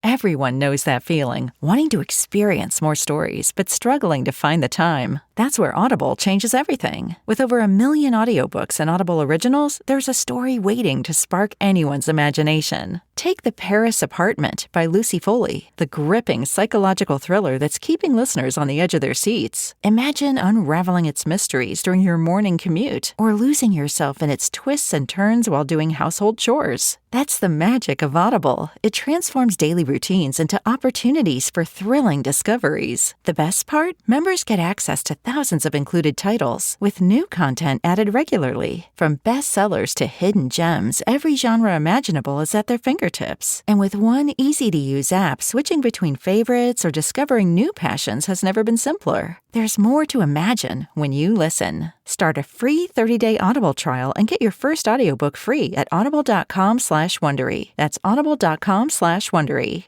Everyone knows that feeling, wanting to experience more stories, but struggling to find the time. That's where Audible changes everything. With over 1 million audiobooks and Audible originals, there's a story waiting to spark anyone's imagination. Take The Paris Apartment by Lucy Foley, the gripping psychological thriller that's keeping listeners on the edge of their seats. Imagine unraveling its mysteries during your morning commute, or losing yourself in its twists and turns while doing household chores. That's the magic of Audible. It transforms daily routines into opportunities for thrilling discoveries. The best part? Members get access to thousands of included titles, with new content added regularly. From bestsellers to hidden gems, every genre imaginable is at their fingertips. And with one easy-to-use app, switching between favorites or discovering new passions has never been simpler. There's more to imagine when you listen. Start a free 30-day Audible trial and get your first audiobook free at audible.com/Wondery. That's audible.com/Wondery.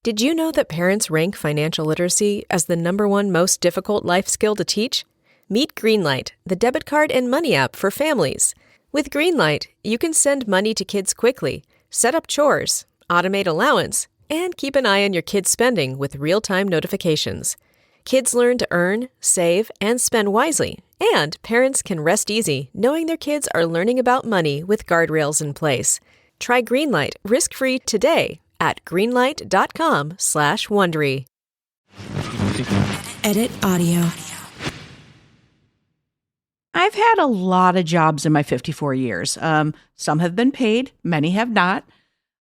Did you know that parents rank financial literacy as the #1 most difficult life skill to teach? Meet Greenlight, the debit card and money app for families. With Greenlight, you can send money to kids quickly, set up chores, automate allowance, and keep an eye on your kids' spending with real-time notifications. Kids learn to earn, save, and spend wisely, and parents can rest easy knowing their kids are learning about money with guardrails in place. Try Greenlight risk-free today at greenlight.com/Wondery. Edit audio. I've had a lot of jobs in my 54 years. Some have been paid, many have not.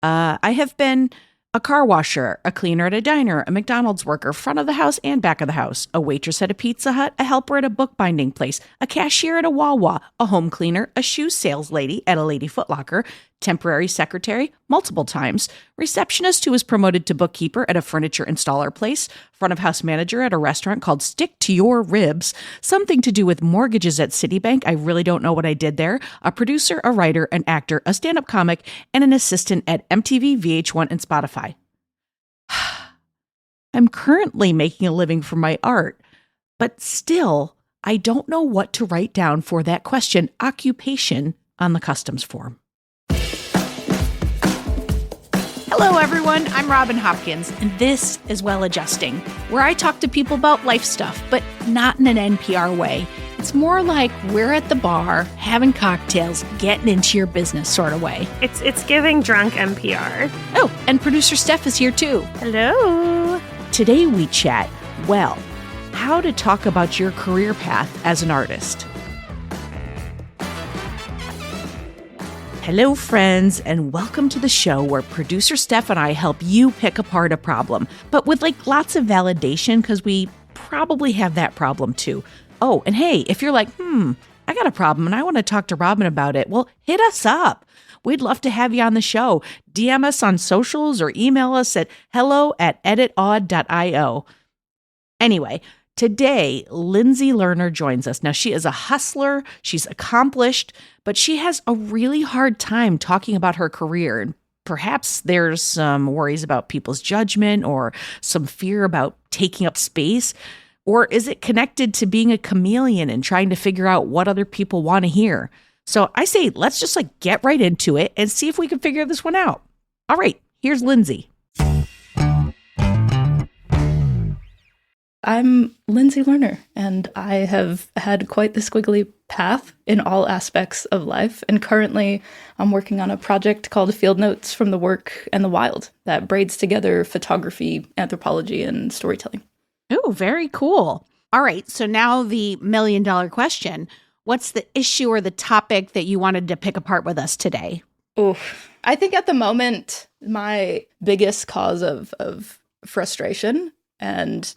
I have been a car washer, a cleaner at a diner, a McDonald's worker, front of the house and back of the house, a waitress at a Pizza Hut, a helper at a bookbinding place, a cashier at a Wawa, a home cleaner, a shoe sales lady at a Lady Foot Locker, temporary secretary multiple times, receptionist who was promoted to bookkeeper at a furniture installer place, front of house manager at a restaurant called Stick to Your Ribs, something to do with mortgages at Citibank. I really don't know what I did there. A producer, a writer, an actor, a stand-up comic, and an assistant at MTV, VH1, and Spotify. I'm currently making a living from my art, but still, I don't know what to write down for that question, occupation, on the customs form. Hello, everyone. I'm Robin Hopkins, and this is Well Adjusting, where I talk to people about life stuff, but not in an NPR way. It's more like we're at the bar, having cocktails, getting into your business sort of way. It's giving drunk NPR. Oh, and producer Steph is here too. Hello. Today we chat, well, how to talk about your career path as an artist. Hello, friends, and welcome to the show where producer Steph and I help you pick apart a problem, but with lots of validation because we probably have that problem too. Oh, and hey, if you're like, I got a problem and I want to talk to Robin about it, well, hit us up. We'd love to have you on the show. DM us on socials or email us at hello@editaud.io. Anyway, today, Lindsey Lerner joins us. Now, she is a hustler, she's accomplished, but she has a really hard time talking about her career. And perhaps there's some worries about people's judgment or some fear about taking up space. Or is it connected to being a chameleon and trying to figure out what other people want to hear? So I say, let's just get right into it and see if we can figure this one out. All right, here's Lindsey. I'm Lindsey Lerner, and I have had quite the squiggly path in all aspects of life. And currently, I'm working on a project called Field Notes from the Work and the Wild that braids together photography, anthropology, and storytelling. Oh, very cool. All right, so now the million-dollar question. What's the issue or the topic that you wanted to pick apart with us today? Oh, I think at the moment, my biggest cause of frustration and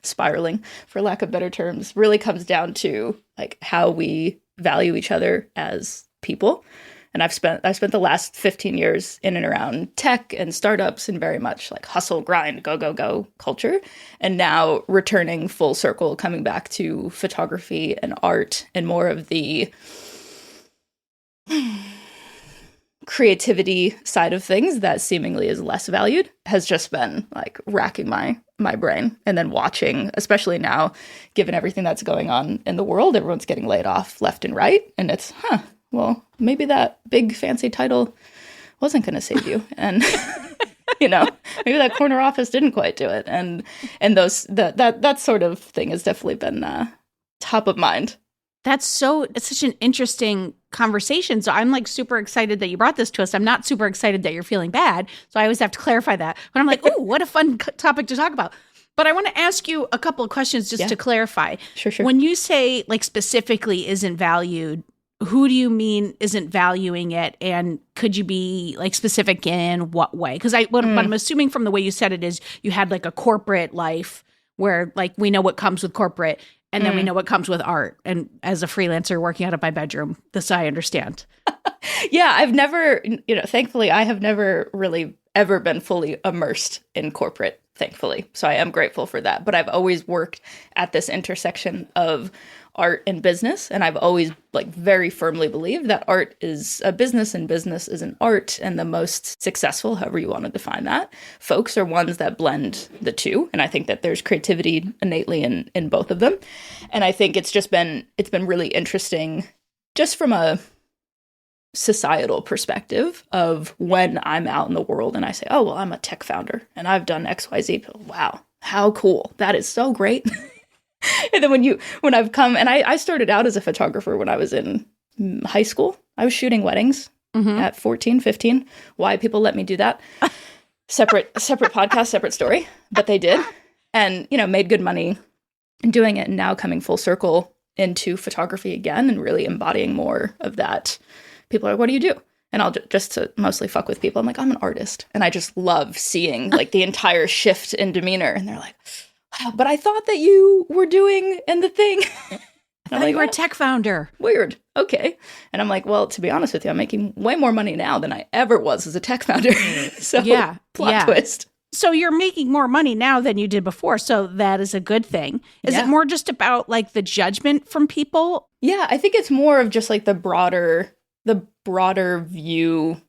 spiraling, for lack of better terms, really comes down to how we value each other as people. And I've spent the last 15 years in and around tech and startups and very much hustle, grind, go, go, go culture. And now returning full circle, coming back to photography and art and more of the creativity side of things that seemingly is less valued has just been racking my brain. And then watching, especially now, given everything that's going on in the world, everyone's getting laid off left and right. And it's, well, maybe that big fancy title wasn't going to save you. And maybe that corner office didn't quite do it. And that sort of thing has definitely been top of mind. It's such an interesting conversation. So I'm like super excited that you brought this to us. I'm not super excited that you're feeling bad. So I always have to clarify that. But I'm like, oh, what a fun topic to talk about. But I want to ask you a couple of questions just to clarify. Sure. When you say like specifically isn't valued, who do you mean isn't valuing it? And could you be like specific in what way? Because what I'm assuming from the way you said it is you had like a corporate life where like we know what comes with corporate and then we know what comes with art. And as a freelancer working out of my bedroom, this I understand. Yeah, I've never, thankfully, I have never really ever been fully immersed in corporate, thankfully. So I am grateful for that. But I've always worked at this intersection of art and business. And I've always like very firmly believed that art is a business and business is an art. And the most successful, however you want to define that, folks are ones that blend the two. And I think that there's creativity innately in both of them. And I think it's been really interesting just from a societal perspective of when I'm out in the world and I say, oh, well, I'm a tech founder and I've done XYZ. Wow, how cool. That is so great. And then when I've come, and I started out as a photographer when I was in high school. I was shooting weddings at 14, 15. Why people let me do that? Separate podcast, separate story, but they did. And, made good money doing it, and now coming full circle into photography again and really embodying more of that. People are like, what do you do? And I'll just to mostly fuck with people. I'm like, I'm an artist. And I just love seeing like the entire shift in demeanor. And they're like, wow, but I thought that you were doing and the thing. I thought you were a tech founder. Weird. Okay. And I'm like, well, to be honest with you, I'm making way more money now than I ever was as a tech founder. So plot twist. So you're making more money now than you did before. So that is a good thing. Is it more just about like the judgment from people? Yeah, I think it's more of just like the broader view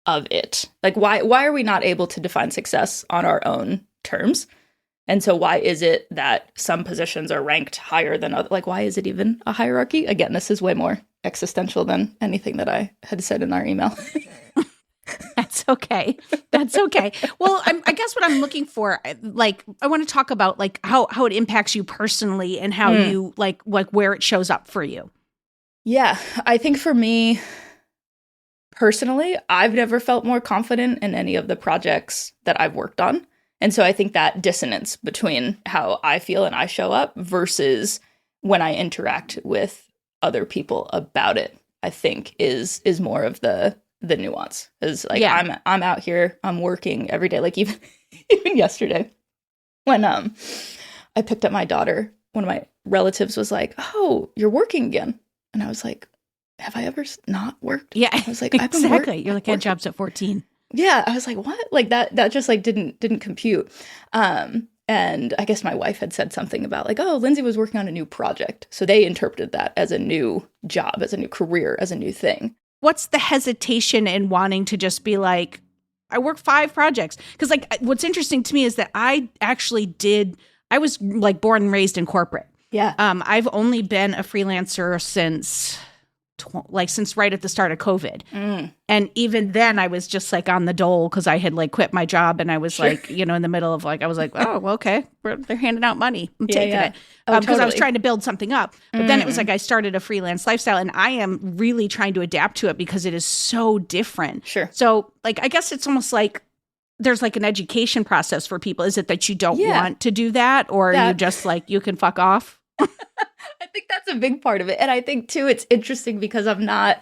of it. Like why are we not able to define success on our own terms? And so why is it that some positions are ranked higher than other? Like, why is it even a hierarchy? Again, this is way more existential than anything that I had said in our email. That's okay. That's okay. Well, I guess what I'm looking for, like, I want to talk about like how it impacts you personally and how you like where it shows up for you. Yeah, I think for me personally, I've never felt more confident in any of the projects that I've worked on. And so I think that dissonance between how I feel and I show up versus when I interact with other people about it, I think is more of the nuance. Is like I'm out here, I'm working every day. Like even yesterday when I picked up my daughter, one of my relatives was like, "Oh, you're working again." And I was like, "Have I ever not worked?" Yeah, I was like, exactly. You're like, I had jobs at 14. Yeah, I was like, what? Like that just like didn't compute. And I guess my wife had said something about like, oh, Lindsey was working on a new project. So they interpreted that as a new job, as a new career, as a new thing. What's the hesitation in wanting to just be like, I work 5 projects? Because like what's interesting to me is that I was like born and raised in corporate. Yeah. I've only been a freelancer since right at the start of COVID. And even then I was just like on the dole because I had like quit my job and I was like, in the middle of like, I was like, oh, well, okay, they're handing out money. I'm taking it. Because I was trying to build something up. But then it was like I started a freelance lifestyle and I am really trying to adapt to it because it is so different. Sure. So like, I guess it's almost like there's like an education process for people. Is it that you don't want to do that or you just like, you can fuck off? I think that's a big part of it. And I think, too, it's interesting because I'm not,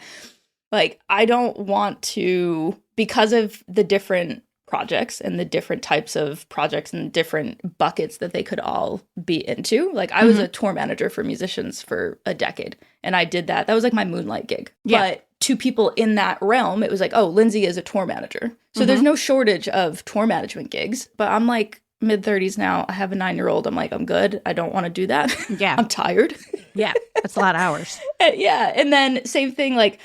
like, I don't want to, because of the different projects and the different types of projects and different buckets that they could all be into. Like, I was a tour manager for musicians for a decade, and I did that. That was like my moonlight gig. Yeah. But to people in that realm, it was like, oh, Lindsey is a tour manager. So there's no shortage of tour management gigs. But I'm like, mid-30s now. I have a 9-year-old. I'm like, I'm good. I don't want to do that. Yeah. I'm tired. Yeah. That's a lot of hours. Yeah. And then same thing, like,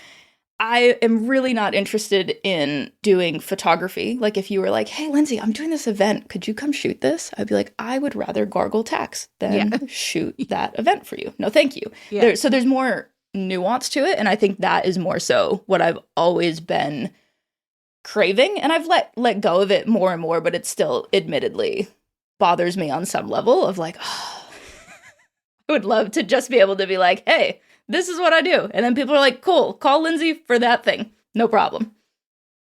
I am really not interested in doing photography. Like, if you were like, hey, Lindsey, I'm doing this event. Could you come shoot this? I'd be like, I would rather gargle tax than shoot that event for you. No, thank you. Yeah. So there's more nuance to it. And I think that is more so what I've always been craving, and I've let go of it more and more, but it still admittedly bothers me on some level of like, oh, I would love to just be able to be like, hey, this is what I do. And then people are like, cool, call Lindsey for that thing. No problem.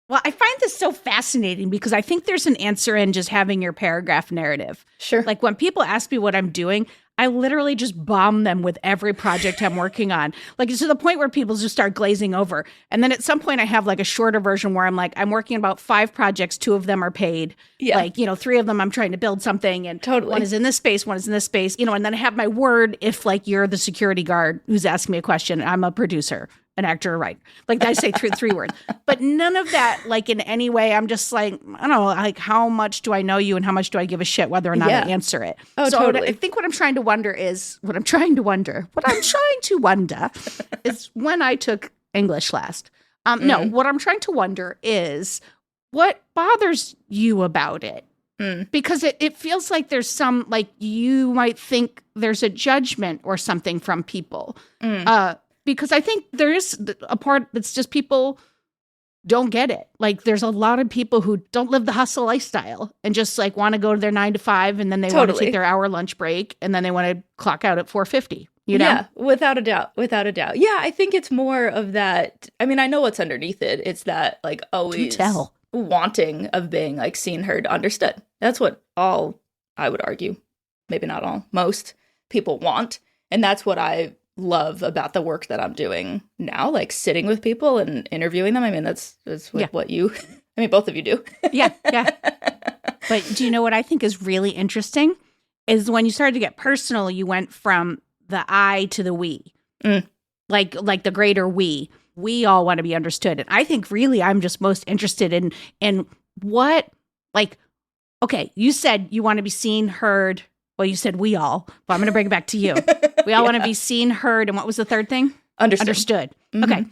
Well, I find this so fascinating because I think there's an answer in just having your paragraph narrative. Sure. Like when people ask me what I'm doing, I literally just bomb them with every project I'm working on. Like it's to the point where people just start glazing over. And then at some point I have like a shorter version where I'm like, I'm working about 5 projects. 2 of them are paid. Yeah. Like, 3 of them I'm trying to build something. And Totally. one is in this space, one is in this space, and then I have my word if like you're the security guard who's asking me a question. I'm a producer, an actor, right? Like I say 3 words. But none of that, like in any way, I'm just like, I don't know, like how much do I know you and how much do I give a shit whether or not I answer it? Oh, so totally. I think what I'm trying to wonder is when I took English last. No, what I'm trying to wonder is what bothers you about it? Because it feels like there's some, like you might think there's a judgment or something from people. Because I think there is a part that's just people don't get it. Like there's a lot of people who don't live the hustle lifestyle and just like want to go to their 9 to 5 and then they want to take their hour lunch break and then they want to clock out at 4:50. Yeah, without a doubt. Yeah, I think it's more of that. I mean, I know what's underneath it. It's that like always wanting of being like seen, heard, understood. That's what all, I would argue, maybe not all, most people want. And that's what I love about the work that I'm doing now, like sitting with people and interviewing them. I mean, that's what you, I mean, both of you do. Yeah. But do you know what I think is really interesting is when you started to get personal, you went from the I to the we, like the greater we. We all want to be understood. And I think really I'm just most interested in what, like, okay, you said you want to be seen, heard. Well, you said we all, but I'm going to bring it back to you. We all want to be seen, heard, and what was the third thing? Understood. Mm-hmm. Okay.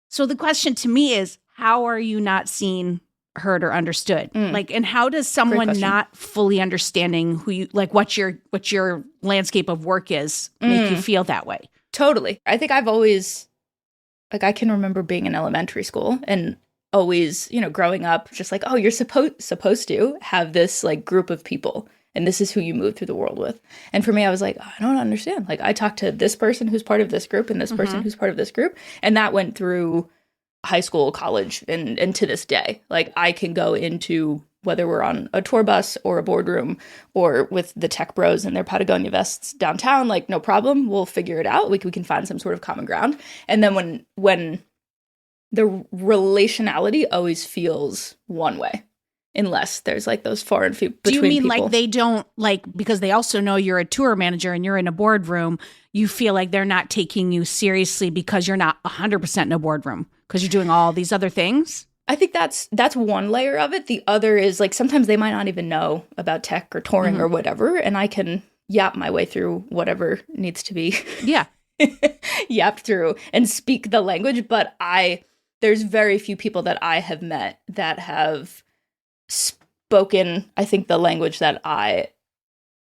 So the question to me is, how are you not seen, heard, or understood? Like, and how does someone not fully understanding who you, like what your landscape of work is make you feel that way? Totally. I think I've always, like, I can remember being in elementary school and always, growing up, just like, oh, you're supposed to have this like group of people. And this is who you move through the world with. And for me, I was like, I don't understand. Like, I talked to this person who's part of this group and this person who's part of this group. And that went through high school, college, and to this day. Like, I can go into, whether we're on a tour bus or a boardroom or with the tech bros and their Patagonia vests downtown, like, no problem. We'll figure it out. We can find some sort of common ground. And then when the relationality always feels one way. Unless there's like those far and few between people. Do you mean like they don't, like, because they also know you're a tour manager and you're in a boardroom, you feel like they're not taking you seriously because you're not 100% in a boardroom because you're doing all these other things? I think that's one layer of it. The other is like sometimes they might not even know about tech or touring or whatever, and I can yap my way through whatever needs to be yapped through and speak the language. But there's very few people that I have met that have spoken, I think, the language that I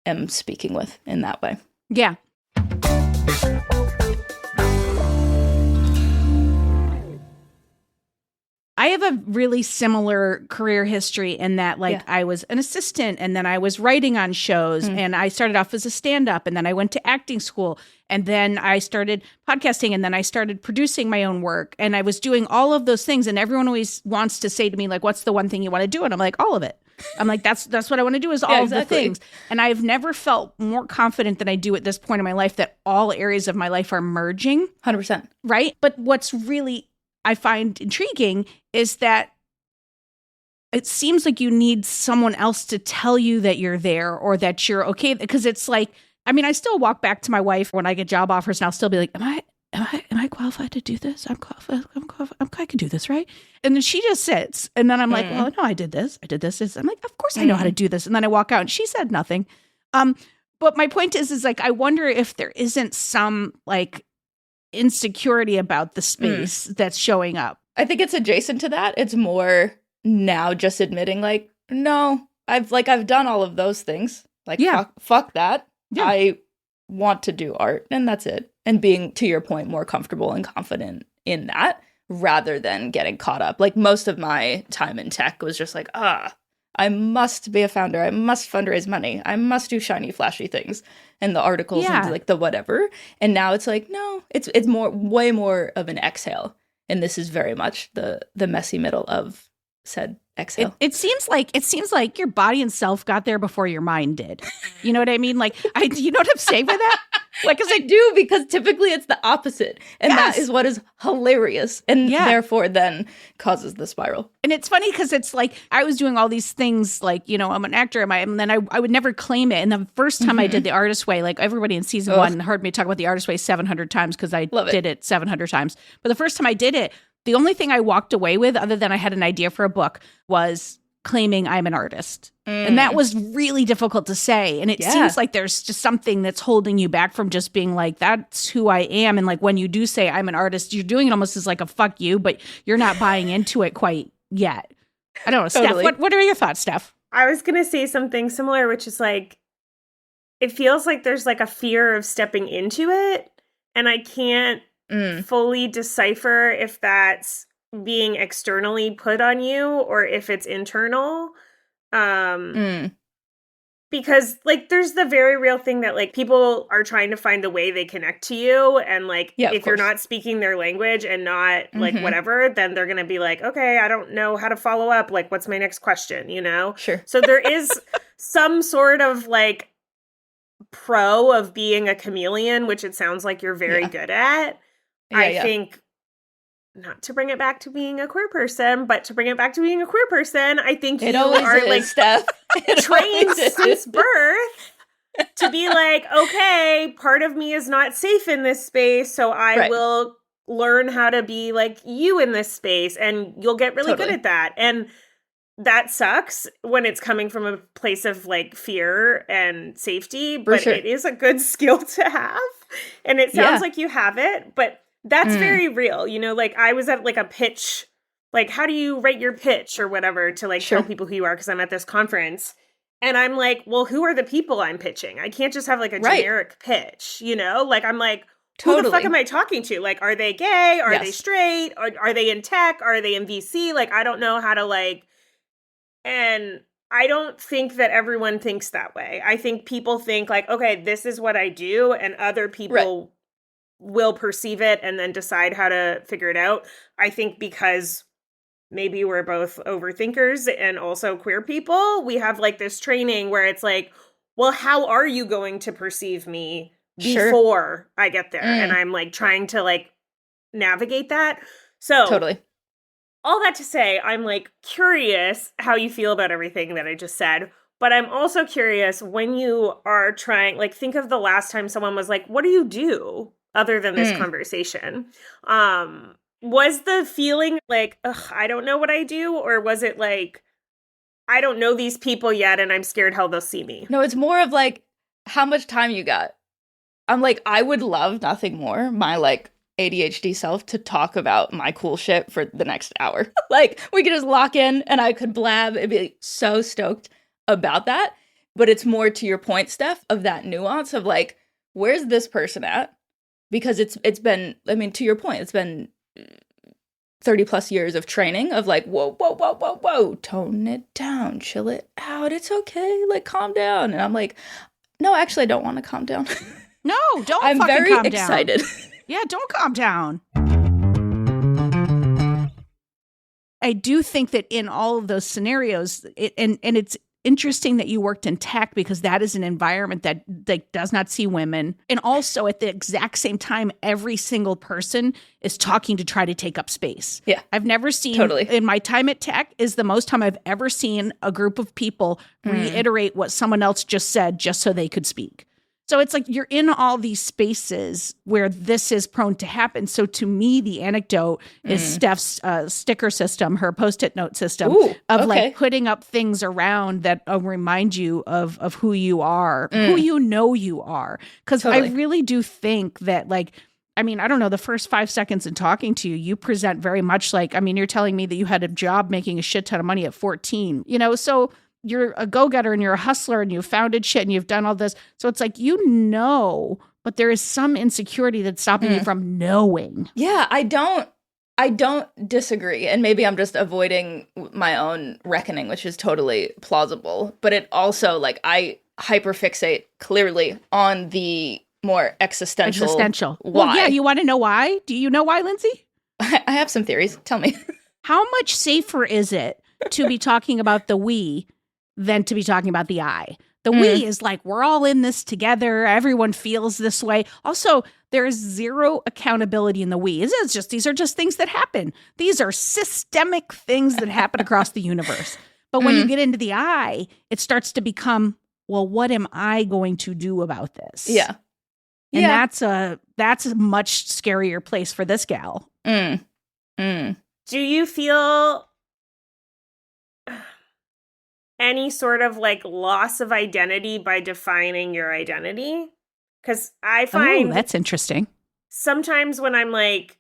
am speaking with in that way. Yeah. I have a really similar career history in that, like, I was an assistant and then I was writing on shows and I started off as a stand-up and then I went to acting school and then I started podcasting and then I started producing my own work and I was doing all of those things and everyone always wants to say to me, like, what's the one thing you want to do? And I'm like, all of it. I'm like, that's what I want to do is all of the things. And I've never felt more confident than I do at this point in my life that all areas of my life are merging. 100%. Right? But what's really I find intriguing is that it seems like you need someone else to tell you that you're there or that you're okay. Because it's like, I mean, I still walk back to my wife when I get job offers and I'll still be like, am I qualified to do this? I'm qualified. I can do this, right? And then she just sits. And then I'm like, well, no, I did this. I'm like, of course I know how to do this. And then I walk out and she said nothing. But my point is like, I wonder if there isn't some like insecurity about the space that's showing up. I think it's adjacent to that. It's more now just admitting like, no, I've done all of those things. Like, fuck that. Yeah. I want to do art and that's it. And being, to your point, more comfortable and confident in that. rather than getting caught up. Like most of my time in tech was just like, I must be a founder. I must fundraise money. I must do shiny, flashy things and the articles and like the whatever. And now it's like, no, it's way more of an exhale. And this is very much the messy middle of said exhale. It seems like your body and self got there before your mind did. You know what I mean? Like, you know what I'm saying by that? Like, because I do, because typically it's the opposite. And that is what is hilarious. And therefore then causes the spiral. And it's funny because it's like, I was doing all these things like, you know, I'm an actor, and then I would never claim it. And the first time I did The Artist Way, like everybody in season 1 heard me talk about The Artist Way 700 times because I did it 700 times. But the first time I did it, the only thing I walked away with, other than I had an idea for a book, was claiming I'm an artist. And that was really difficult to say. And it seems like there's just something that's holding you back from just being like, that's who I am. And like when you do say I'm an artist, you're doing it almost as like a fuck you, but you're not buying into it quite yet. I don't know. Totally. Steph, what are your thoughts, Steph? I was going to say something similar, which is like, it feels like there's like a fear of stepping into it. And I can't fully decipher if that's being externally put on you or if it's internal. Because like there's the very real thing that like people are trying to find the way they connect to you, and like if you're not speaking their language and not like whatever, then they're gonna be like, okay, I don't know how to follow up, like what's my next question, you know? Sure. So there is some sort of like pro of being a chameleon, which it sounds like you're very good at. I think, not to bring it back to being a queer person, but to bring it back to being a queer person, I think you are like Steph. trained since birth to be like, okay, part of me is not safe in this space, so I will learn how to be like you in this space, and you'll get really good at that. And that sucks when it's coming from a place of like fear and safety, but it is a good skill to have. And it sounds like you have it, but that's very real. You know, like I was at like a pitch, like how do you write your pitch or whatever to like tell people who you are, because I'm at this conference. And I'm like, well, who are the people I'm pitching? I can't just have like a generic pitch, you know? Like I'm like, who the fuck am I talking to? Like, are they gay? Are they straight? Are they in tech? Are they in VC? Like, I don't know how to like, and I don't think that everyone thinks that way. I think people think like, okay, this is what I do, and other people will perceive it and then decide how to figure it out. I think because maybe we're both overthinkers and also queer people, we have like this training where it's like, well, how are you going to perceive me before I get there? And I'm like trying to like navigate that. So all that to say, I'm like curious how you feel about everything that I just said. But I'm also curious when you are trying, like think of the last time someone was like, what do you do other than this conversation? Was the feeling like, ugh, I don't know what I do? Or was it like, I don't know these people yet and I'm scared how they'll see me? No, it's more of like, how much time you got? I'm like, I would love nothing more, my like ADHD self, to talk about my cool shit for the next hour. Like we could just lock in and I could blab. It'd be so stoked about that. But it's more to your point, Steph, of that nuance of like, where's this person at? Because it's been, I mean, to your point, it's been 30 plus years of training of like, whoa, tone it down, chill it out. It's okay. Like, calm down. And I'm like, no, actually, I don't want to calm down. No, don't I'm fucking very calm excited. down. Yeah, don't calm down. I do think that in all of those scenarios, and it's interesting that you worked in tech, because that is an environment that like does not see women. And also at the exact same time, every single person is talking to try to take up space. Yeah. I've never seen, in my time at tech is the most time I've ever seen a group of people reiterate what someone else just said just so they could speak. So it's like you're in all these spaces where this is prone to happen. So to me, the anecdote is Steph's sticker system, her Post-it note system like putting up things around that remind you of who you are, who you know you are. Because I really do think that like, I mean, I don't know, the first 5 seconds in talking to you, you present very much like, I mean, you're telling me that you had a job making a shit ton of money at 14, you know, so you're a go-getter and you're a hustler and you've founded shit and you've done all this. So it's like, you know, but there is some insecurity that's stopping you from knowing. Yeah, I don't I don't disagree, and maybe I'm just avoiding my own reckoning, which is totally plausible. But it also, like, I hyperfixate clearly on the more existential. Why? Well, yeah, you want to know why? Do you know why, Lindsay? I have some theories. Tell me. How much safer is it to be talking about the we than to be talking about the I? The we is like, we're all in this together. Everyone feels this way. Also, there is zero accountability in the we. It's just, these are just things that happen. These are systemic things that happen across the universe. But when you get into the I, it starts to become, well, what am I going to do about this? Yeah. And that's a much scarier place for this gal. Do you feel any sort of like loss of identity by defining your identity? Because I find that's interesting. Sometimes when I'm like,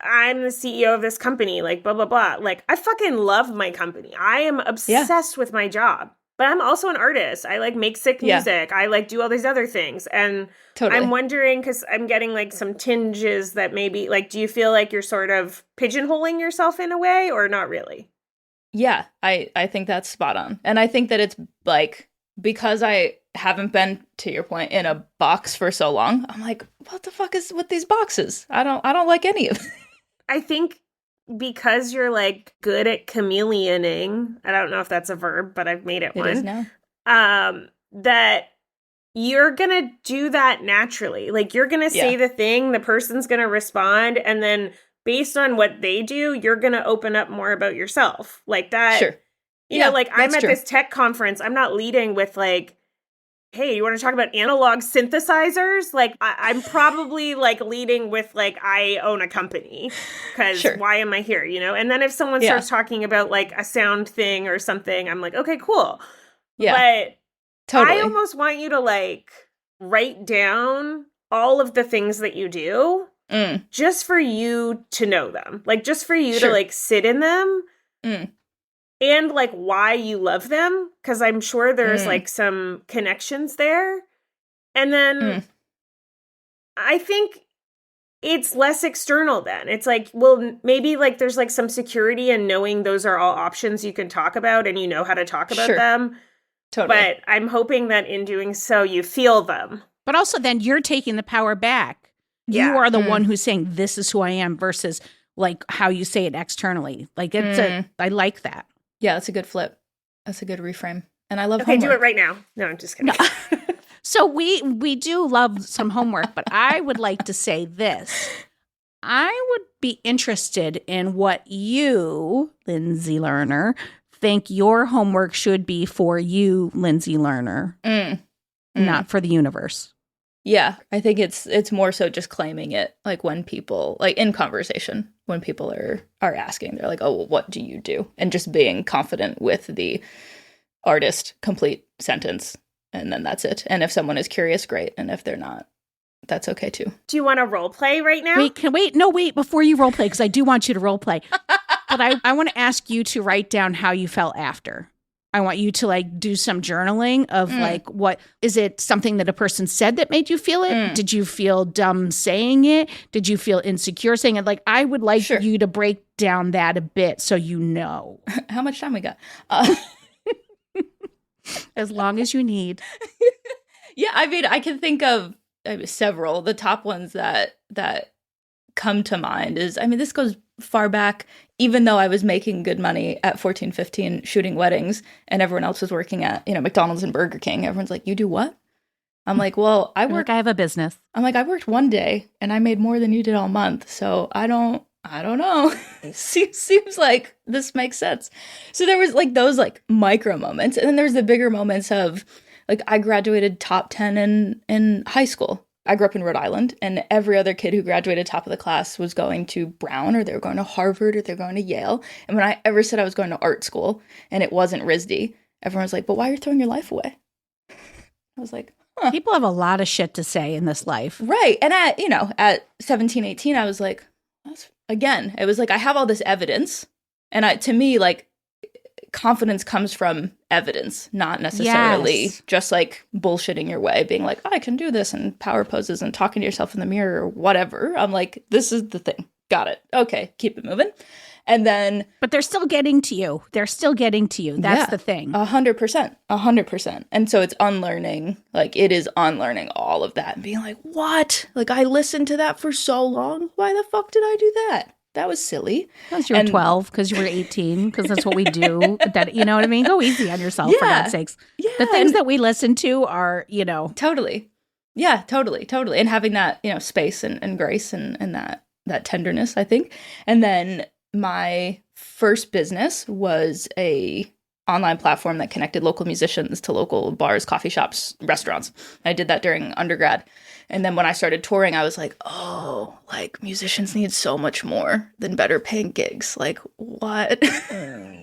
I'm the CEO of this company, like blah, blah, blah. Like, I fucking love my company. I am obsessed with my job. But I'm also an artist. I like make sick music. I like do all these other things. And I'm wondering, because I'm getting like some tinges that maybe, like, do you feel like you're sort of pigeonholing yourself in a way or not really? Yeah, I think that's spot on. And I think that it's like, because I haven't been, to your point, in a box for so long, I'm like, what the fuck is with these boxes? I don't like any of it. I think because you're like good at chameleoning, I don't know if that's a verb, but I've made it one. It is now. That you're gonna do that naturally. Like, you're gonna say the thing, the person's gonna respond, and then based on what they do, you're gonna open up more about yourself. Like that. Sure. You know, like I'm at this tech conference. I'm not leading with like, hey, you want to talk about analog synthesizers? Like, I'm probably like leading with like, I own a company because why am I here? You know? And then if someone starts talking about like a sound thing or something, I'm like, okay, cool. Yeah. But totally. I almost want you to like write down all of the things that you do just for you to know them. Like, just for you to like sit in them. And like why you love them, because I'm sure there's like some connections there. And then I think it's less external then. It's like, well, maybe like there's like some security in knowing those are all options you can talk about and you know how to talk about them. Totally. But I'm hoping that in doing so, you feel them. But also then you're taking the power back. You are the one who's saying, this is who I am, versus like how you say it externally. Like it's I like that. Yeah, that's a good flip. That's a good reframe. And I love homework. Do it right now. No, I'm just kidding. No. So we do love some homework, but I would like to say this. I would be interested in what you, Lindsey Lerner, think your homework should be for you, Lindsey Lerner, not for the universe. Yeah, I think it's more so just claiming it, like when people, like in conversation, when people are asking, they're like, oh, well, what do you do? And just being confident with the artist complete sentence, and then that's it. And if someone is curious, great. And if they're not, that's okay too. Do you want to role play right now? Wait, before you role play, because I do want you to role play. But I want to ask you to write down how you felt after. I want you to like do some journaling of like, what is it, something that a person said that made you feel it? Did you feel dumb saying it? Did you feel insecure saying it? Like, I would like you to break down that a bit so you know. How much time we got? As long as you need. Yeah, I mean, I can think of several. The top ones that come to mind is, I mean, this goes far back, even though I was making good money at 14, 15 shooting weddings and everyone else was working at, McDonald's and Burger King. Everyone's like, you do what? I'm like, well, I have a business. I'm like, I worked one day and I made more than you did all month. So I don't know. Seems like this makes sense. So there was like those like micro moments. And then there's the bigger moments of like, I graduated top 10 in high school. I grew up in Rhode Island, and every other kid who graduated top of the class was going to Brown, or they were going to Harvard, or they're going to Yale. And when I ever said I was going to art school and it wasn't RISD, everyone was like, but why are you throwing your life away? I was like, huh. People have a lot of shit to say in this life. Right. And at 17, 18, I was like, it was like, I have all this evidence. And to me, like, confidence comes from evidence, not necessarily just like bullshitting your way, being like, I can do this, and power poses and talking to yourself in the mirror or whatever. I'm like, this is the thing. got it. Okay, keep it moving. And then... But they're still getting to you. That's the thing. 100%. 100%. And so it's unlearning. Like, it is unlearning all of that and being like, what? Like, I listened to that for so long. Why the fuck did I do that? That was silly. Because you were 12, because you were 18, because that's what we do. That, you know what I mean? Go easy on yourself, for God's sakes. Yeah. The things that we listen to are, Totally. Yeah, totally. And having that, space and grace and that tenderness, I think. And then my first business was a online platform that connected local musicians to local bars, coffee shops, restaurants. I did that during undergrad. And then when I started touring, I was like, oh, like musicians need so much more than better paying gigs. Like, what?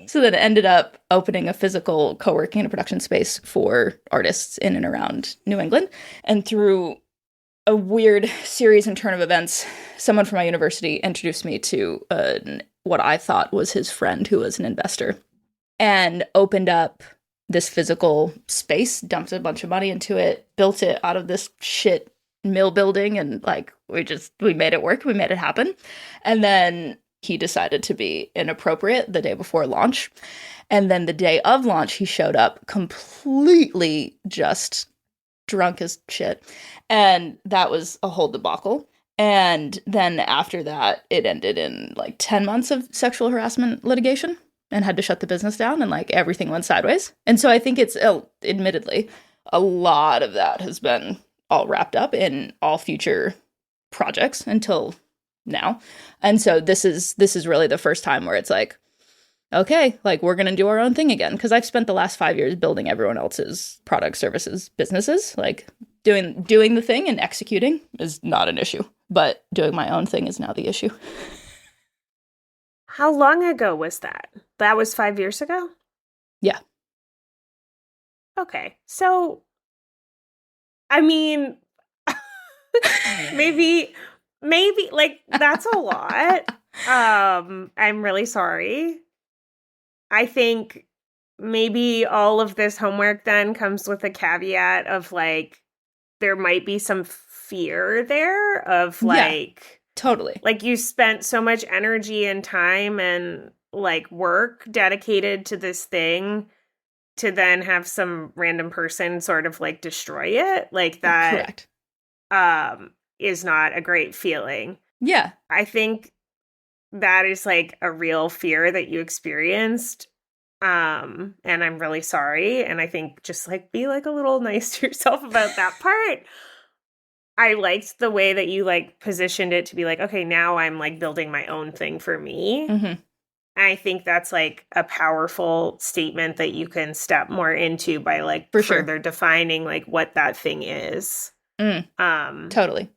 So then I ended up opening a physical co-working and a production space for artists in and around New England. And through a weird series and turn of events, someone from my university introduced me to what I thought was his friend who was an investor, and opened up this physical space, dumped a bunch of money into it, built it out of this shit mill building, and like we made it work, we made it happen. And then he decided to be inappropriate the day before launch. And then the day of launch, he showed up completely just drunk as shit. And that was a whole debacle. And then after that, it ended in like 10 months of sexual harassment litigation and had to shut the business down, and like everything went sideways. And so I think it's, admittedly, a lot of that has been all wrapped up in all future projects until now. And so this is really the first time where it's like, okay, like we're going to do our own thing again. Because I've spent the last 5 years building everyone else's products, services, businesses. Like doing the thing and executing is not an issue. But doing my own thing is now the issue. How long ago was that? That was 5 years ago? Yeah. Okay. So, I mean, maybe like that's a lot. I'm really sorry. I think maybe all of this homework then comes with a caveat of like, there might be some fear there of like, totally. Like you spent so much energy and time and like work dedicated to this thing to then have some random person sort of like destroy it. Like that is not a great feeling. Yeah. I think that is like a real fear that you experienced. And I'm really sorry. And I think just like be like a little nice to yourself about that part. I liked the way that you like positioned it to be like, okay, now I'm like building my own thing for me. Mm-hmm. I think that's like a powerful statement that you can step more into by like further defining like what that thing is. Totally.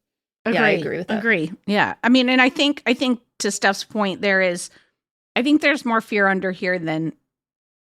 Agree. Yeah, I agree with that. Agree. Yeah. I mean, and I think to Steph's point, there's more fear under here than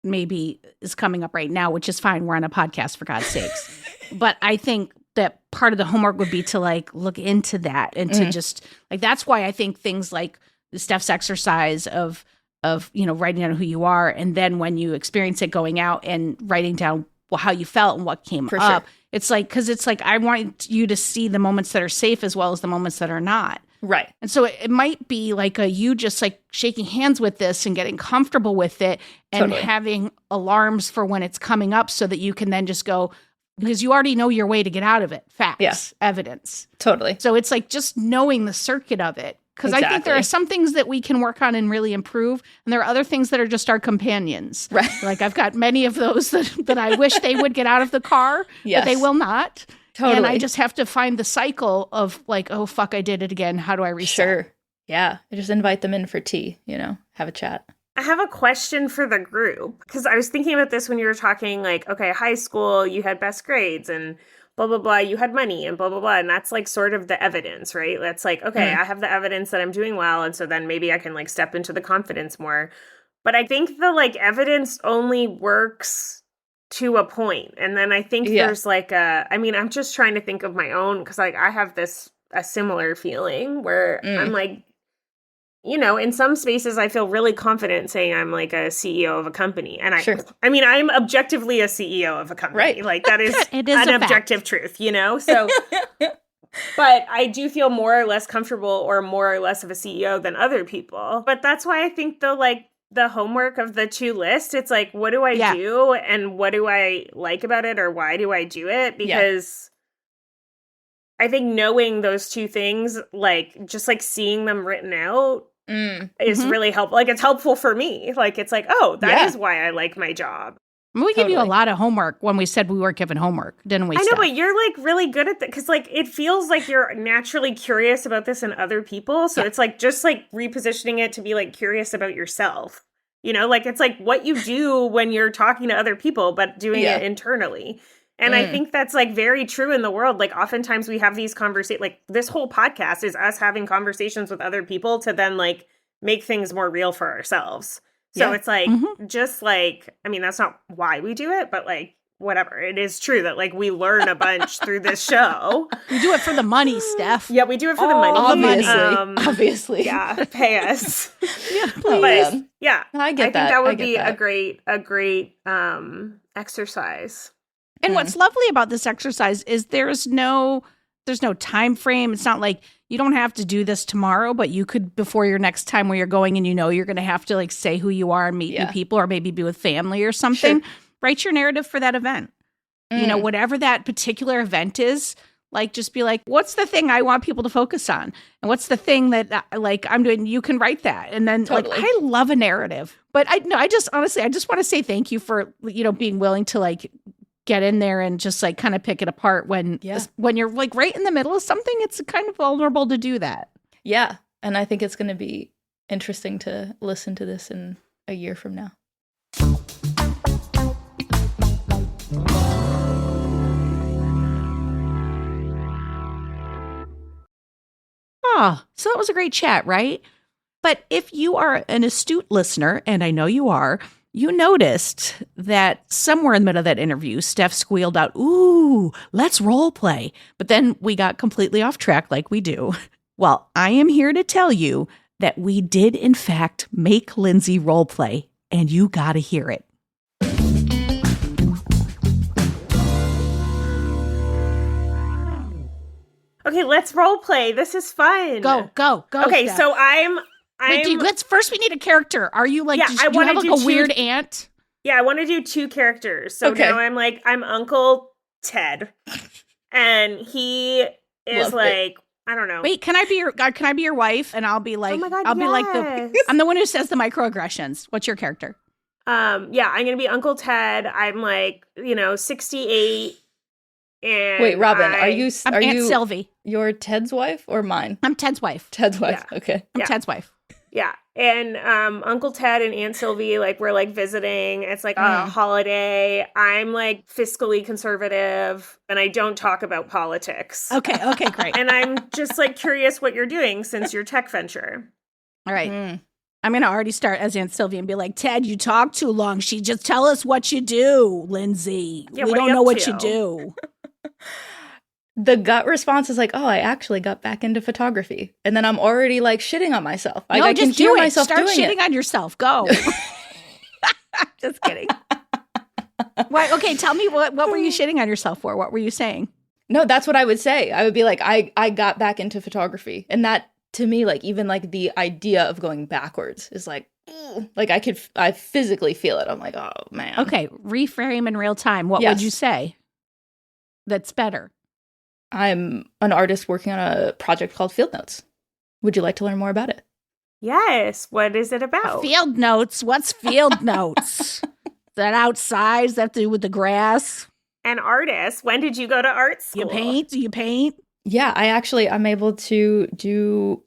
maybe is coming up right now, which is fine. We're on a podcast, for God's sakes. But I think that part of the homework would be to like look into that and to just like, that's why I think things like Steph's exercise of, writing down who you are. And then when you experience it, going out and writing down how you felt and what came up. Sure. It's like, cause it's like, I want you to see the moments that are safe as well as the moments that are not. Right. And so it might be like you just like shaking hands with this and getting comfortable with it and having alarms for when it's coming up so that you can then just go, because you already know your way to get out of it. Facts, evidence. Totally. So it's like just knowing the circuit of it. Because I think there are some things that we can work on and really improve. And there are other things that are just our companions. Right. Like I've got many of those that I wish they would get out of the car, but they will not. Totally. And I just have to find the cycle of like, oh, fuck, I did it again. How do I reset? Sure. Yeah. I just invite them in for tea, have a chat. I have a question for the group, because I was thinking about this when you were talking like, okay, high school, you had best grades and blah, blah, blah, you had money and blah, blah, blah. And that's like sort of the evidence, right? That's like, okay, I have the evidence that I'm doing well. And so then maybe I can like step into the confidence more. But I think the like evidence only works to a point. And then I think there's like I'm just trying to think of my own, because like I have a similar feeling where I'm like, in some spaces I feel really confident saying I'm like a CEO of a company. And I'm objectively a CEO of a company. Right. Like that is an objective truth, So But I do feel more or less comfortable or more or less of a CEO than other people. But that's why I think the homework of the 2 lists, it's like, what do I do and what do I like about it or why do I do it? Because I think knowing those 2 things, like just like seeing them written out is really helpful. Like it's helpful for me. Like it's like, oh, that is why I like my job. We give you a lot of homework when we said we weren't given homework, didn't we? I know, but you're like really good at that because like it feels like you're naturally curious about this in other people. So it's like just like repositioning it to be like curious about yourself. You know, like it's like what you do when you're talking to other people, but doing it internally. And I think that's like very true in the world. Like oftentimes we have these conversations, like this whole podcast is us having conversations with other people to then like make things more real for ourselves. So it's like, just like, I mean, that's not why we do it, but like, whatever. It is true that like we learn a bunch through this show. We do it for the money, Steph. Yeah, we do it for the money. Obviously. Yeah, pay us. Please. But yeah, I get that. I think that would be a great exercise. And what's lovely about this exercise is there's no time frame. It's not like you don't have to do this tomorrow, but you could before your next time where you're going and you're going to have to like say who you are and meet new people or maybe be with family or something. Sure. Write your narrative for that event. You know, whatever that particular event is, like just be like, what's the thing I want people to focus on? And what's the thing that like I'm doing? You can write that. And then like, I love a narrative, but I just honestly want to say thank you for, being willing to like get in there and just like kind of pick it apart when you're like right in the middle of something. It's kind of vulnerable to do that. Yeah. And I think it's going to be interesting to listen to this in a year from now. So that was a great chat, right? But if you are an astute listener, and I know you are, you noticed that somewhere in the middle of that interview, Steph squealed out, "Ooh, let's role play." But then we got completely off track like we do. Well, I am here to tell you that we did, in fact, make Lindsey role play, and you got to hear it. Okay, let's role play. This is fun. Go. Okay, Steph. so let's first we need a character. Are you like, do you have like a weird aunt? Yeah, I want to do 2 characters. So now I'm Uncle Ted. And he is I don't know. Wait, can I be your wife? And I'll be like, oh my God, be like I'm the one who says the microaggressions. What's your character? I'm going to be Uncle Ted. I'm like, 68. And wait, Robin, are you Aunt Sylvie. You're Ted's wife or mine? I'm Ted's wife. Ted's wife. Yeah. Okay. I'm Ted's wife. Yeah. And Uncle Ted and Aunt Sylvie, like, we're like visiting. It's like a holiday. I'm like fiscally conservative and I don't talk about politics. Okay, great. And I'm just like curious what you're doing since your tech venture. All right. I'm going to already start as Aunt Sylvie and be like, "Ted, you talk too long. Just tell us what you do, Lindsey. Yeah, we don't know what you do." The gut response is like, "Oh, I actually got back into photography," and then I'm already like shitting on myself. No, I just can hear do it. myself Start doing shitting on yourself. Go. Just kidding. Why? Okay, tell me what were you shitting on yourself for? What were you saying? No, that's what I would say. I would be like, I got back into photography, and that to me, like even like the idea of going backwards is like, like I physically feel it. I'm like, oh man. Okay, reframe in real time. What would you say? That's better. I'm an artist working on a project called Field Notes. Would you like to learn more about it? Yes. What is it about? Field Notes? What's Field Notes? Is that outside? Does that have to do with the grass? An artist. When did you go to art school? You paint? Do you paint? Yeah, I'm able to do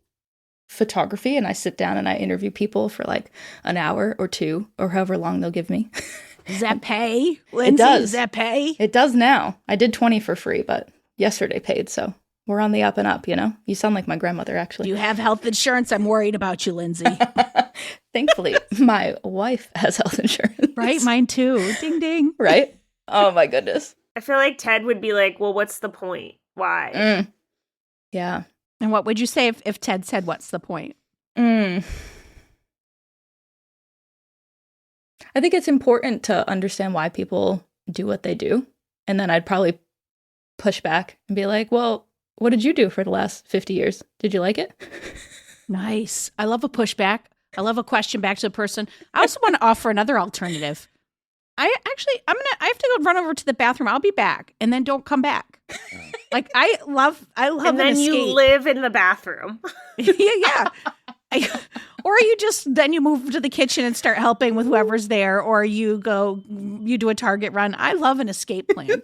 photography and I sit down and I interview people for like an hour or 2 or however long they'll give me. Does that pay, Lindsey? It does. Does that pay? It does now. I did 20 for free, but yesterday paid, so we're on the up and up, You sound like my grandmother, actually. You have health insurance? I'm worried about you, Lindsey. Thankfully, my wife has health insurance. Right? Mine too. Ding, ding. Right? Oh, my goodness. I feel like Ted would be like, well, what's the point? Why? Yeah. And what would you say if Ted said, what's the point? I think it's important to understand why people do what they do. And then I'd probably push back and be like, well, what did you do for the last 50 years? Did you like it? Nice. I love a pushback. I love a question back to the person. I also want to offer another alternative. I have to go run over to the bathroom. I'll be back, and then don't come back. Like I love and then an you escape. live in the bathroom. Yeah. Or then you move to the kitchen and start helping with whoever's there, or you do a Target run. I love an escape plan.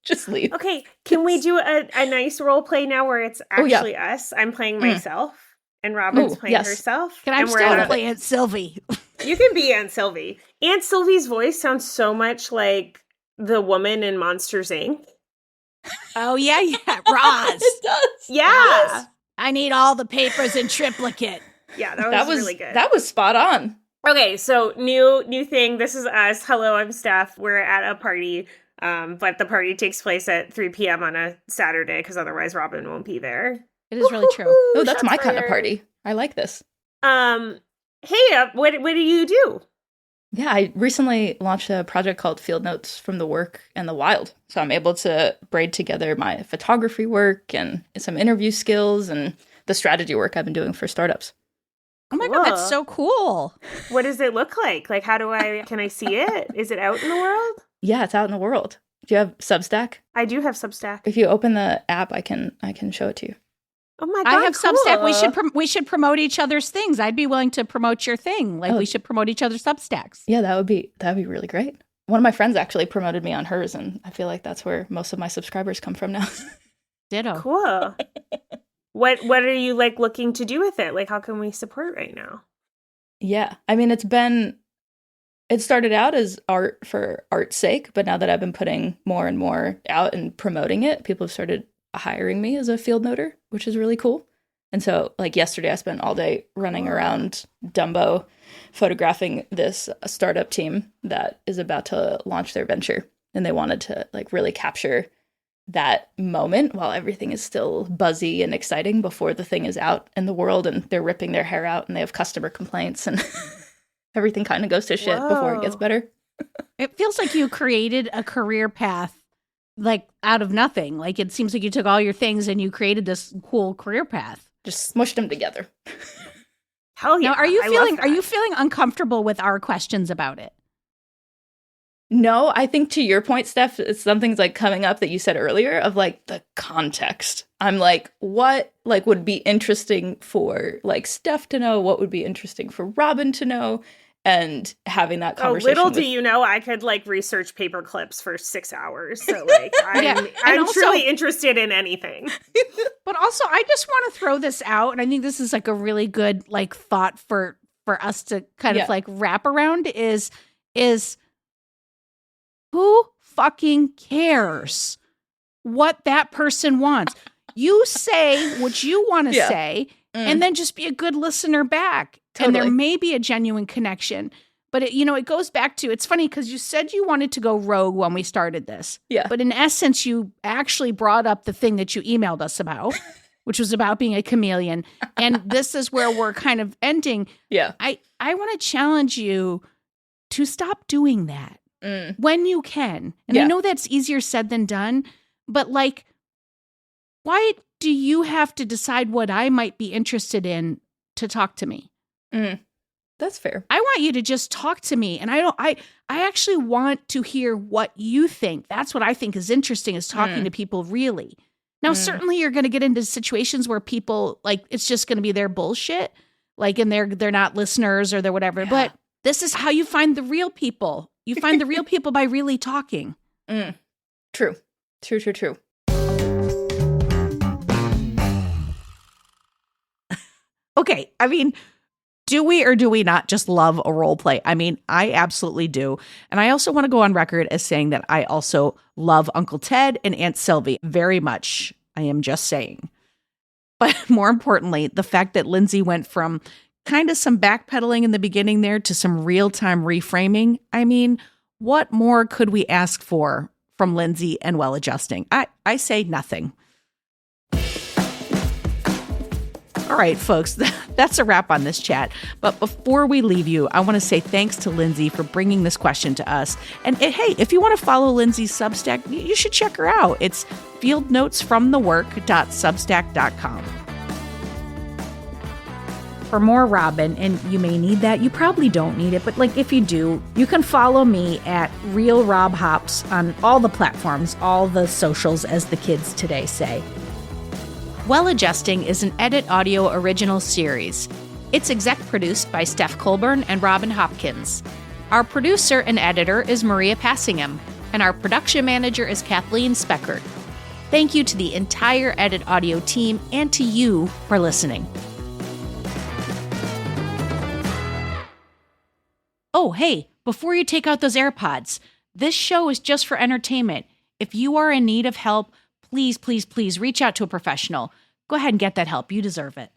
Just leave. Okay, can we do a nice role play now where it's actually us? I'm playing myself, and Robin's playing herself. Can I still play Aunt Sylvie? You can be Aunt Sylvie. Aunt Sylvie's voice sounds so much like the woman in Monsters, Inc. Oh, yeah. Roz. It does. Yeah. Yes. I need all the papers in triplicate. Yeah, that was really good. That was spot on. Okay, so new thing. This is us. Hello, I'm Steph. We're at a party, but the party takes place at 3 p.m. on a Saturday because otherwise Robin won't be there. It is really true. Oh, that's my kind of party. I like this. Hey, what do you do? Yeah, I recently launched a project called Field Notes from the Work and the Wild. So I'm able to braid together my photography work and some interview skills and the strategy work I've been doing for startups. Oh my God, that's so cool. What does it look like? Like, can I see it? Is it out in the world? Yeah, it's out in the world. Do you have Substack? I do have Substack. If you open the app, I can show it to you. Oh my God, I have cool. Substack. We should promote each other's things. I'd be willing to promote your thing. Like we should promote each other's Substacks. Yeah, that'd be really great. One of my friends actually promoted me on hers, and I feel like that's where most of my subscribers come from now. Ditto. Cool. What are you like looking to do with it? Like, how can we support right now? Yeah, I mean, it started out as art for art's sake, but now that I've been putting more and more out and promoting it, people have started hiring me as a field noter, which is really cool. And so, like yesterday, I spent all day running around Dumbo, photographing this startup team that is about to launch their venture, and they wanted to like really capture that moment while everything is still buzzy and exciting before the thing is out in the world and they're ripping their hair out and they have customer complaints and everything kind of goes to shit before it gets better. It feels like you created a career path like out of nothing. Like it seems like you took all your things and you created this cool career path. Just smushed them together. Hell yeah. Now, are you feeling uncomfortable with our questions about it? No, I think to your point, Steph, it's something's like coming up that you said earlier of like the context. I'm like, what like would be interesting for like Steph to know? What would be interesting for Robin to know? And having that conversation. Little do you know, I could like research paper clips for 6 hours. So like, I'm also, truly interested in anything. But also, I just want to throw this out, and I think this is like a really good like thought for us to kind of like wrap around is who fucking cares what that person wants? You say what you want to say, and then just be a good listener back. Totally. And there may be a genuine connection. But, it goes back to, it's funny because you said you wanted to go rogue when we started this. Yeah. But in essence, you actually brought up the thing that you emailed us about, which was about being a chameleon. And this is where we're kind of ending. Yeah. I want to challenge you to stop doing that when you can. And I know that's easier said than done. But like, why do you have to decide what I might be interested in to talk to me? That's fair. I want you to just talk to me. And I actually want to hear what you think. That's what I think is interesting, is talking to people really. Now, certainly you're going to get into situations where people like, it's just going to be their bullshit. Like, and they're not listeners or they're whatever. Yeah. But this is how you find the real people. You find the real people by really talking. True. Okay. I mean, do we or do we not just love a role play? I mean, I absolutely do. And I also want to go on record as saying that I also love Uncle Ted and Aunt Sylvie very much. I am just saying. But more importantly, the fact that Lindsey went from kind of some backpedaling in the beginning there to some real-time reframing. I mean, what more could we ask for from Lindsey and Well Adjusting? I say nothing. All right, folks, That's a wrap on this chat. But before we leave you, I want to say thanks to Lindsey for bringing this question to us. And hey, if you want to follow Lindsey's Substack, you should check her out. It's fieldnotesfromthework.substack.com. For more Robin, and you may need that, you probably don't need it, but if you do, you can follow me at Real Rob Hops on all the platforms, all the socials, as the kids today say. Well Adjusting is an Edit Audio original series. It's exec produced by Steph Colburn and Robin Hopkins. Our producer and editor is Maria Passingham, and our production manager is Kathleen Speckert. Thank you to the entire Edit Audio team and to you for listening. Oh, hey, before you take out those AirPods, this show is just for entertainment. If you are in need of help, please, please, please reach out to a professional. Go ahead and get that help. You deserve it.